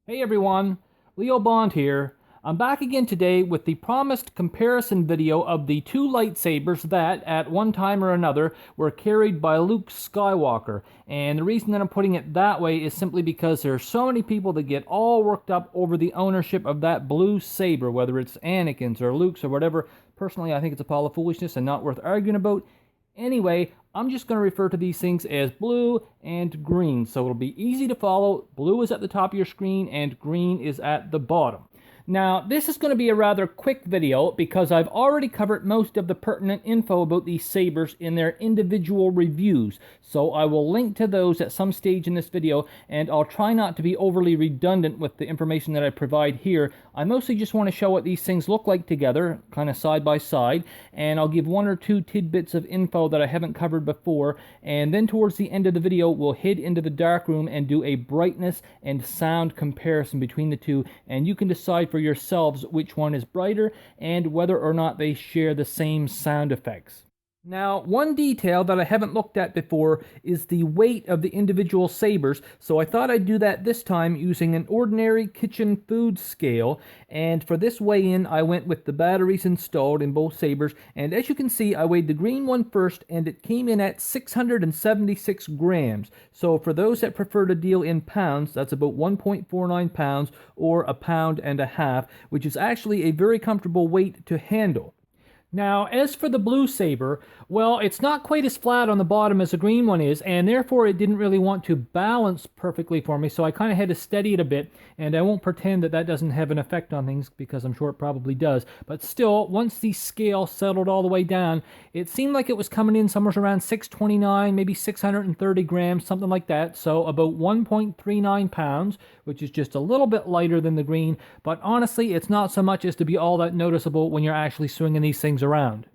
Hey everyone, Leo Bond here. I'm back again today with the promised comparison video of the two lightsabers that, at one time or another, were carried by Luke Skywalker. And the reason that I'm putting it that way is simply because there are so many people that get all worked up over the ownership of that blue saber, whether it's Anakin's or Luke's or whatever. Personally, I think it's a pile of foolishness and not worth arguing about. Anyway, I'm just going to refer to these things as blue and green, so it'll be easy to follow. Blue is at the top of your screen and green is at the bottom. Now, this is going to be a rather quick video because I've already covered most of the pertinent info about these sabers in their individual reviews, so I will link to those at some stage in this video, and I'll try not to be overly redundant with the information that I provide here. I mostly just want to show what these things look like together, kind of side by side, and I'll give one or two tidbits of info that I haven't covered before, and then towards the end of the video we'll head into the dark room and do a brightness and sound comparison between the two, and you can decide for yourselves which one is brighter and whether or not they share the same sound effects. Now, one detail that I haven't looked at before is the weight of the individual sabers, so I thought I'd do that this time using an ordinary kitchen food scale, and for this weigh-in I went with the batteries installed in both sabers, and as you can see I weighed the green one first and it came in at 676 grams. So for those that prefer to deal in pounds, that's about 1.49 pounds or a pound and a half, which is actually a very comfortable weight to handle. Now, as for the blue saber, well, it's not quite as flat on the bottom as the green one is, and therefore it didn't really want to balance perfectly for me, so I kind of had to steady it a bit, and I won't pretend that that doesn't have an effect on things, because I'm sure it probably does. But still, once the scale settled all the way down, it seemed like it was coming in somewhere around 629, maybe 630 grams, something like that, so about 1.39 pounds, which is just a little bit lighter than the green, but honestly, it's not so much as to be all that noticeable when you're actually swinging these things around.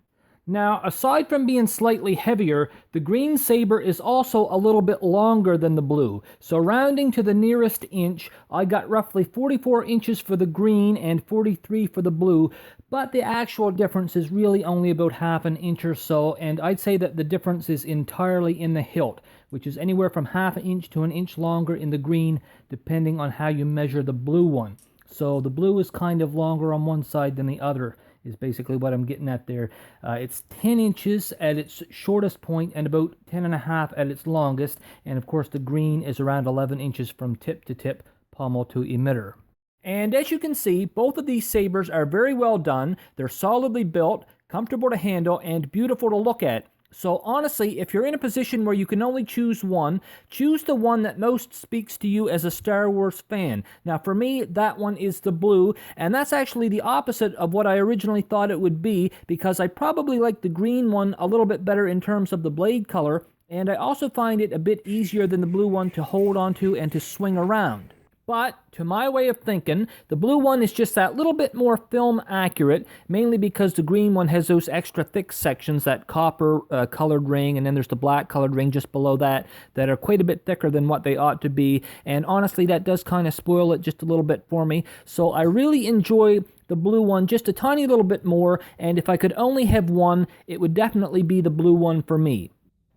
Now, aside from being slightly heavier, the green saber is also a little bit longer than the blue. So rounding to the nearest inch, I got roughly 44 inches for the green and 43 for the blue, but the actual difference is really only about half an inch or so, and I'd say that the difference is entirely in the hilt, which is anywhere from half an inch to an inch longer in the green, depending on how you measure the blue one. So the blue is kind of longer on one side than the other, is basically what I'm getting at there. It's 10 inches at its shortest point and about 10.5 at its longest, and of course the green is around 11 inches from tip to tip, pommel to emitter. And as you can see, both of these sabers are very well done. They're solidly built, comfortable to handle, and beautiful to look at. So honestly, if you're in a position where you can only choose one, choose the one that most speaks to you as a Star Wars fan. Now for me, that one is the blue, and that's actually the opposite of what I originally thought it would be, because I probably like the green one a little bit better in terms of the blade color, and I also find it a bit easier than the blue one to hold onto and to swing around. But, to my way of thinking, the blue one is just that little bit more film accurate, mainly because the green one has those extra thick sections, that copper colored ring, and then there's the black colored ring just below that are quite a bit thicker than what they ought to be, and honestly that does kind of spoil it just a little bit for me. So I really enjoy the blue one just a tiny little bit more, and if I could only have one, it would definitely be the blue one for me.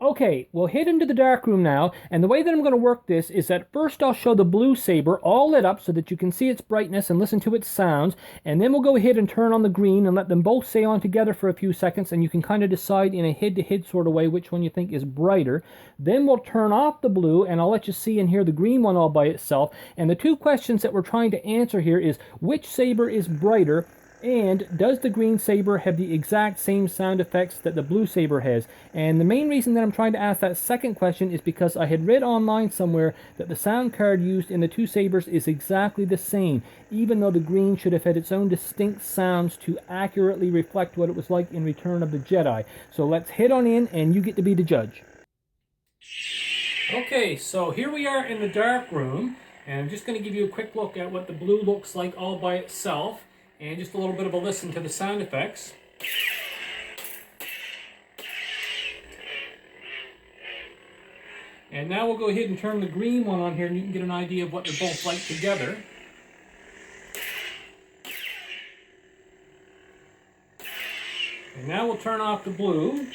Okay, we'll head into the dark room now, and the way that I'm going to work this is that first I'll show the blue saber all lit up so that you can see its brightness and listen to its sounds, and then we'll go ahead and turn on the green and let them both stay on together for a few seconds, and you can kind of decide in a head-to-head sort of way which one you think is brighter. Then we'll turn off the blue, and I'll let you see and hear the green one all by itself, and the two questions that we're trying to answer here is which saber is brighter, and does the green saber have the exact same sound effects that the blue saber has? And the main reason that I'm trying to ask that second question is because I had read online somewhere that the sound card used in the two sabers is exactly the same, even though the green should have had its own distinct sounds to accurately reflect what it was like in Return of the Jedi. So let's head on in and you get to be the judge. Okay, so here we are in the dark room, and I'm just going to give you a quick look at what the blue looks like all by itself, and just a little bit of a listen to the sound effects. And now we'll go ahead and turn the green one on here, and you can get an idea of what they're both like together. And now we'll turn off the blue,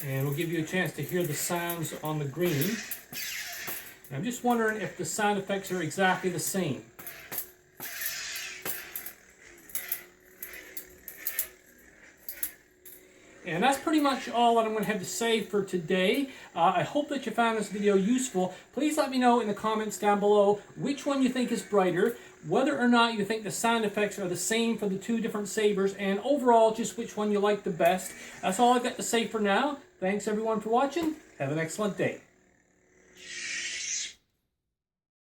and we'll give you a chance to hear the sounds on the green. I'm just wondering if the sound effects are exactly the same. And that's pretty much all that I'm going to have to say for today. I hope that you found this video useful. Please let me know in the comments down below which one you think is brighter, whether or not you think the sound effects are the same for the two different sabers, and overall just which one you like the best. That's all I've got to say for now. Thanks everyone for watching. Have an excellent day.